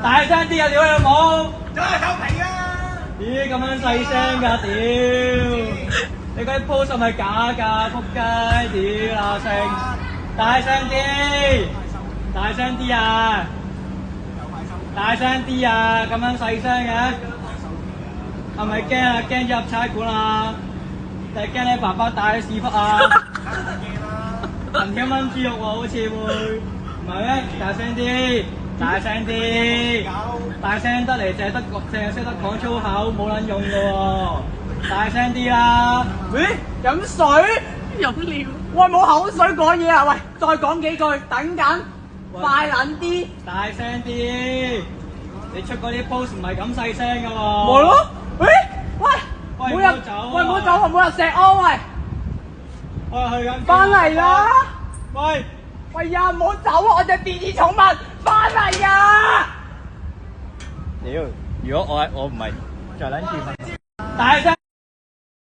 大聲啲啊！屌你老母！真係收皮啊！咦咁樣細聲㗎？屌！你嗰啲 post 係咪假㗎？仆街！屌嗱聲！大聲啲！大聲啲啊！大聲啲啊！咁樣細聲嘅，係咪驚啊？驚咗入差館啊？定係驚你爸爸打你屎忽啊？藤條炆豬肉喎，好似會唔係咩？大聲啲！大聲啲！大聲得嚟淨係識得講粗口，冇撚用㗎喎！大聲啲啦！喂，飲水？飲料。喂，冇口水講嘢啊！喂，再講幾句，等緊，快撚啲！大聲啲！你出嗰啲 post 唔係咁細聲㗎喎！冇咯？喂，喂，每日喂唔好走啊！每日石安喂，去緊。翻嚟啦！喂！喂呀，唔好走啊！我隻電子寵物翻嚟呀！屌！如果我唔係就撚住瞓。大聲！